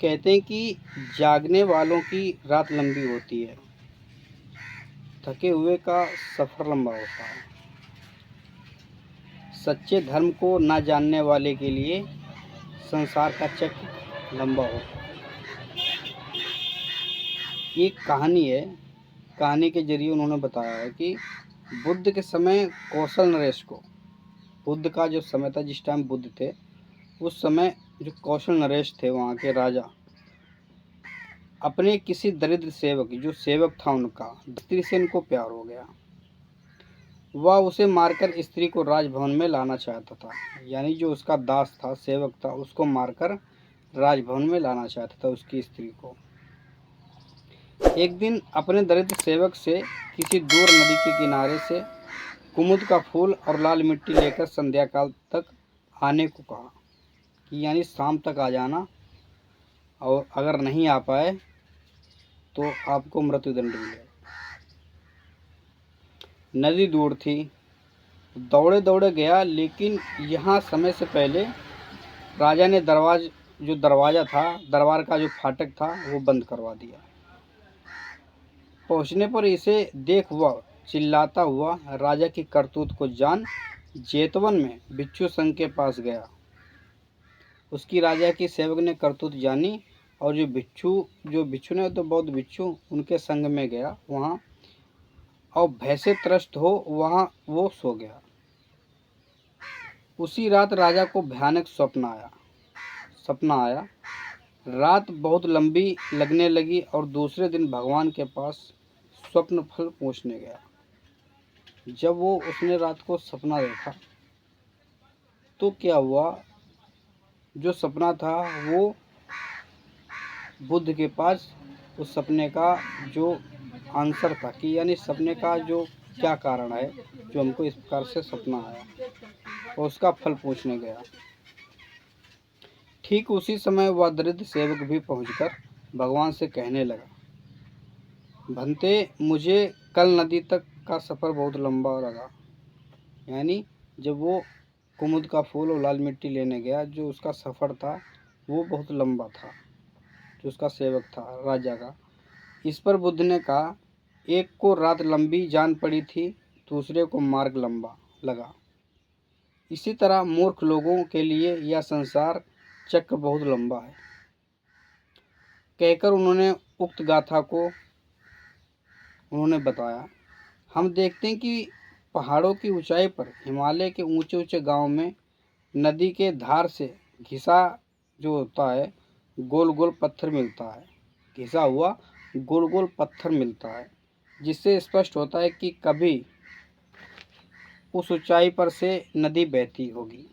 कहते हैं कि जागने वालों की रात लंबी होती है, थके हुए का सफ़र लंबा होता है। सच्चे धर्म को ना जानने वाले के लिए संसार का चक्र लंबा होता है। ये कहानी है। कहानी के जरिए उन्होंने बताया है कि बुद्ध के समय कौशल नरेश को, बुद्ध का जो समय था जिस टाइम बुद्ध थे, उस समय जो कौशल नरेश थे वहाँ के राजा, अपने किसी दरिद्र सेवक, जो सेवक था उनका, स्त्री से इनको प्यार हो गया। वह उसे मारकर स्त्री को राजभवन में लाना चाहता था। यानी जो उसका दास था, सेवक था, उसको मारकर राजभवन में लाना चाहता था उसकी स्त्री को। एक दिन अपने दरिद्र सेवक से किसी दूर नदी के किनारे से कुमुद का फूल और लाल मिट्टी लेकर संध्या काल तक आने को कहा कि यानी शाम तक आ जाना, और अगर नहीं आ पाए तो आपको मृत्युदंड मिलेगा। नदी दूर थी, दौड़े दौड़े गया, लेकिन यहाँ समय से पहले राजा ने दरवाज़ा था, दरबार का जो फाटक था, वो बंद करवा दिया। पहुँचने पर इसे देख वह चिल्लाता हुआ राजा की करतूत को जान जेतवन में भिक्षु संघ के पास गया। उसकी राजा की सेवक ने करतूत जानी और जो भिक्षु ने तो बौद्ध भिक्षु, उनके संग में गया वहाँ, और भय से त्रस्त हो वहाँ वो सो गया। उसी रात राजा को भयानक सपना आया। रात बहुत लंबी लगने लगी और दूसरे दिन भगवान के पास स्वप्न फल पूछने गया। जब उसने रात को सपना देखा तो क्या हुआ, जो सपना था वो बुद्ध के पास उस सपने का जो आंसर था, कि यानी सपने का जो क्या कारण है जो हमको इस प्रकार से सपना आया, और उसका फल पूछने गया। ठीक उसी समय वह दरिद्र सेवक भी पहुंचकर भगवान से कहने लगा, भंते, मुझे कल नदी तक का सफ़र बहुत लंबा लगा। यानी जब वो कुमुद का फूल और लाल मिट्टी लेने गया, जो उसका सफ़र था वो बहुत लंबा था, जो उसका सेवक था राजा का। इस पर बुद्ध ने कहा, एक को रात लंबी जान पड़ी थी, दूसरे को मार्ग लंबा लगा। इसी तरह मूर्ख लोगों के लिए यह संसार चक्र बहुत लंबा है। कहकर उन्होंने उक्त गाथा को बताया। हम देखते हैं कि पहाड़ों की ऊंचाई पर, हिमालय के ऊंचे ऊंचे गांव में नदी के धार से घिसा जो होता है गोल गोल पत्थर मिलता है, घिसा हुआ गोल गोल पत्थर मिलता है, जिससे स्पष्ट होता है कि कभी उस ऊंचाई पर से नदी बहती होगी,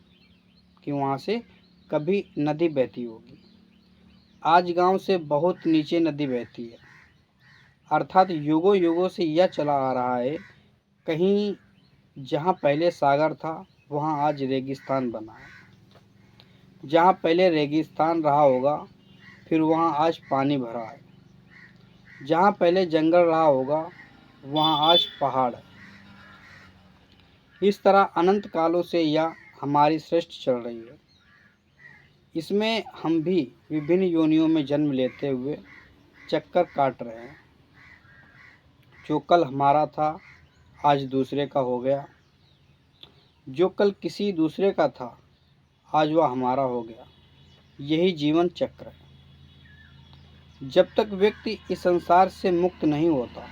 कि वहाँ से कभी नदी बहती होगी। आज गांव से बहुत नीचे नदी बहती है, अर्थात युगों युगों से यह चला आ रहा है। कहीं जहाँ पहले सागर था वहाँ आज रेगिस्तान बना है, जहाँ पहले रेगिस्तान रहा होगा फिर वहाँ आज पानी भरा है, जहाँ पहले जंगल रहा होगा वहाँ आज पहाड़ है। इस तरह अनंत कालों से यह हमारी सृष्टि चल रही है। इसमें हम भी विभिन्न योनियों में जन्म लेते हुए चक्कर काट रहे हैं। जो कल हमारा था आज दूसरे का हो गया, जो कल किसी दूसरे का था आज वह हमारा हो गया। यही जीवन चक्र है। जब तक व्यक्ति इस संसार से मुक्त नहीं होता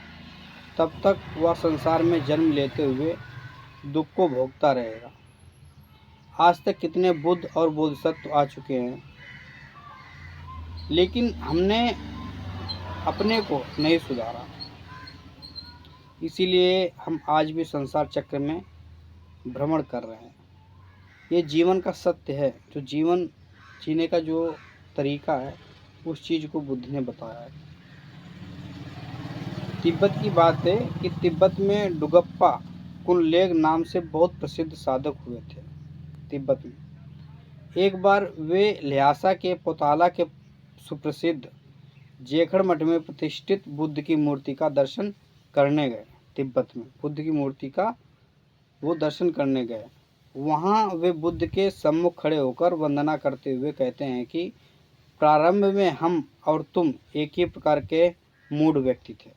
तब तक वह संसार में जन्म लेते हुए दुख को भोगता रहेगा। आज तक कितने बुद्ध और बोधिसत्व आ चुके हैं, लेकिन हमने अपने को नहीं सुधारा। इसीलिए हम आज भी संसार चक्र में भ्रमण कर रहे हैं। ये जीवन का सत्य है। जो जीवन जीने का जो तरीका है उस चीज़ को बुद्ध ने बताया है। तिब्बत की बात है कि तिब्बत में डुगप्पा कुनलेग नाम से बहुत प्रसिद्ध साधक हुए थे। तिब्बत में एक बार वे ल्हासा के पोताला के सुप्रसिद्ध जेखड़ मठ में प्रतिष्ठित बुद्ध की मूर्ति का दर्शन करने गए। तिब्बत में बुद्ध की मूर्ति का वो दर्शन करने गए। वहाँ वे बुद्ध के सम्मुख खड़े होकर वंदना करते हुए कहते हैं कि प्रारंभ में हम और तुम एक ही प्रकार के मूढ़ व्यक्ति थे,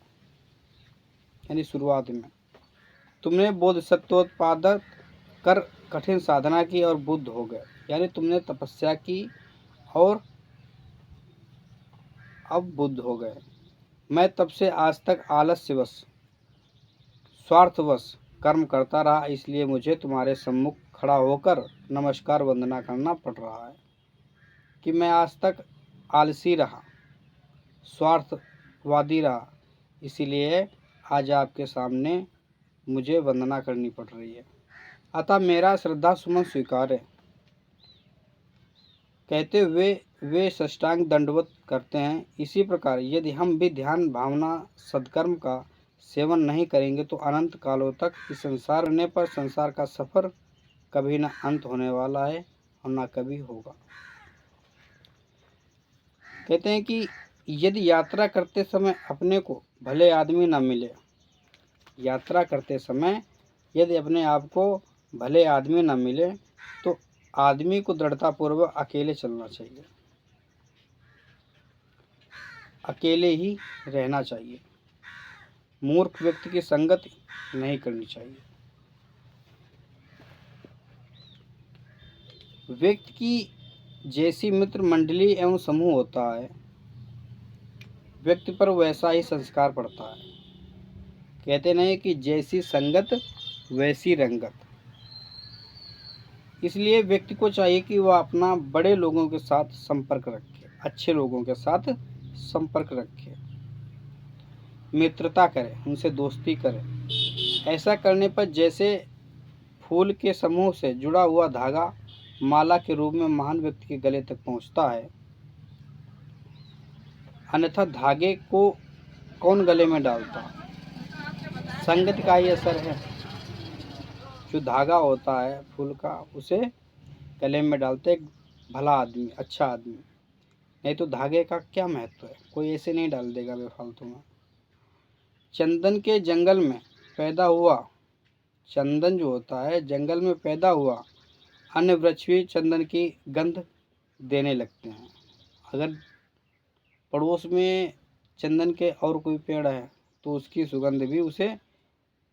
यानी शुरुआत में तुमने बोधिसत्वोत्पादक कर कठिन साधना की और बुद्ध हो गए, यानी तुमने तपस्या की और अब बुद्ध हो गए। मैं तब से आज तक आलस्यवश स्वार्थवश कर्म करता रहा, इसलिए मुझे तुम्हारे सम्मुख खड़ा होकर नमस्कार वंदना करना पड़ रहा है कि मैं आज तक आलसी रहा, स्वार्थवादी रहा, इसीलिए आज आपके सामने मुझे वंदना करनी पड़ रही है। अतः मेरा श्रद्धा सुमन स्वीकार है। कहते हुए वे साष्टांग दंडवत करते हैं। इसी प्रकार यदि हम भी ध्यान भावना सत्कर्म का सेवन नहीं करेंगे तो अनंत कालों तक इस संसार रहने पर संसार का सफर कभी न अंत होने वाला है और न कभी होगा। कहते हैं कि यदि यात्रा करते समय अपने को भले आदमी न मिले, यात्रा करते समय यदि अपने आप को भले आदमी न मिले तो आदमी को दृढ़तापूर्वक अकेले चलना चाहिए, अकेले ही रहना चाहिए। मूर्ख व्यक्ति की संगत नहीं करनी चाहिए। व्यक्ति की जैसी मित्र मंडली एवं समूह होता है, व्यक्ति पर वैसा ही संस्कार पड़ता है। कहते नहीं कि जैसी संगत वैसी रंगत। इसलिए व्यक्ति को चाहिए कि वह अपना बड़े लोगों के साथ संपर्क रखे, अच्छे लोगों के साथ संपर्क रखे, मित्रता करे, उनसे दोस्ती करे। ऐसा करने पर जैसे फूल के समूह से जुड़ा हुआ धागा माला के रूप में महान व्यक्ति के गले तक पहुंचता है, अन्यथा धागे को कौन गले में डालता? संगत का ही असर है। जो धागा होता है फूल का, उसे गले में डालते एक भला आदमी, अच्छा आदमी। नहीं तो धागे का क्या महत्व है? कोई ऐसे नहीं डाल देगा बेफालतू में। चंदन के जंगल में पैदा हुआ, चंदन जो होता है जंगल में पैदा हुआ, अन्य वृक्ष भी चंदन की गंध देने लगते हैं। अगर पड़ोस में चंदन के और कोई पेड़ है तो उसकी सुगंध भी उसे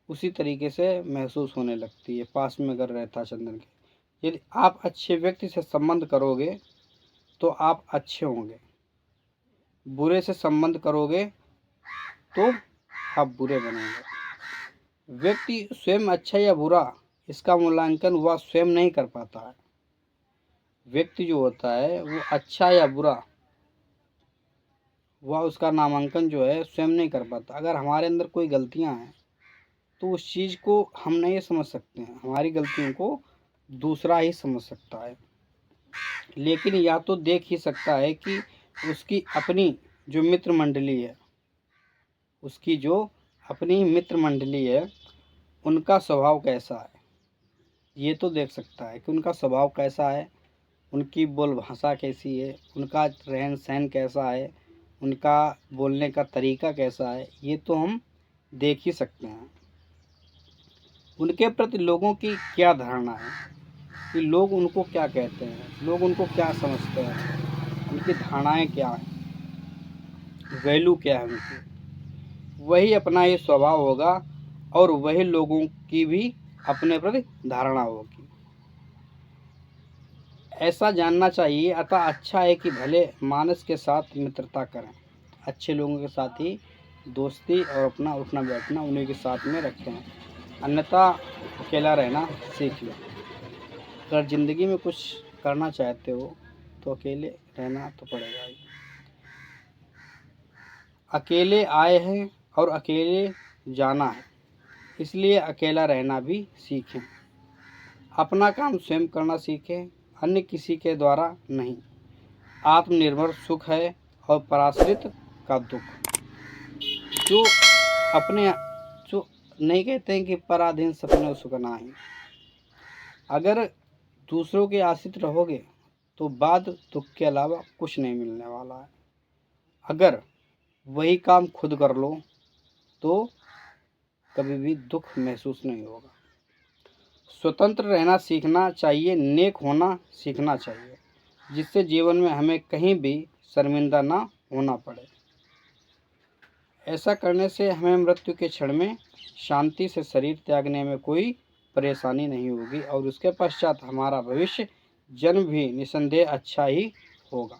उसी तरीके से महसूस होने लगती है, पास में अगर रहता चंदन के। यदि आप अच्छे व्यक्ति से संबंध करोगे तो आप अच्छे होंगे, बुरे से संबंध करोगे तो आप बुरे बनेंगे। व्यक्ति स्वयं अच्छा या बुरा इसका मूल्यांकन वह स्वयं नहीं कर पाता है। व्यक्ति जो होता है वो अच्छा या बुरा वह उसका नामांकन जो है स्वयं नहीं कर पाता। अगर हमारे अंदर कोई गलतियां हैं तो उस चीज़ को हम नहीं समझ सकते हैं, हमारी गलतियों को दूसरा ही समझ सकता है। लेकिन या तो देख ही सकता है कि उसकी अपनी जो मित्र मंडली है, उसकी जो अपनी मित्र मंडली है उनका स्वभाव कैसा है, ये तो देख सकता है कि उनका स्वभाव कैसा है, उनकी बोल भाषा कैसी है, उनका रहन सहन कैसा है, उनका बोलने का तरीका कैसा है, ये तो हम देख ही सकते हैं। उनके प्रति लोगों की क्या धारणा है कि लोग उनको क्या कहते हैं, लोग उनको क्या समझते हैं, उनकी धारणाएं क्या हैं, वैल्यू क्या है उनकी, वही अपना ये स्वभाव होगा और वही लोगों की भी अपने प्रति धारणा होगी। ऐसा जानना चाहिए। अतः अच्छा है कि भले मानस के साथ मित्रता करें, अच्छे लोगों के साथ ही दोस्ती और अपना उठना बैठना उन्हीं के साथ में रखें, अन्यथा अकेला रहना सीख लो। अगर ज़िंदगी में कुछ करना चाहते हो तो अकेले रहना तो पड़ेगा ही। अकेले आए हैं और अकेले जाना है, इसलिए अकेला रहना भी सीखें। अपना काम स्वयं करना सीखें, अन्य किसी के द्वारा नहीं। आत्मनिर्भर सुख है और पराश्रित का दुख। जो अपने जो नहीं कहते हैं कि पराधीन सपने सुख नाही। अगर दूसरों के आश्रित रहोगे तो बाद दुख के अलावा कुछ नहीं मिलने वाला है। अगर वही काम खुद कर लो तो कभी भी दुख महसूस नहीं होगा। स्वतंत्र रहना सीखना चाहिए, नेक होना सीखना चाहिए, जिससे जीवन में हमें कहीं भी शर्मिंदा ना होना पड़े। ऐसा करने से हमें मृत्यु के क्षण में शांति से शरीर त्यागने में कोई परेशानी नहीं होगी और उसके पश्चात हमारा भविष्य जन्म भी निसंदेह अच्छा ही होगा।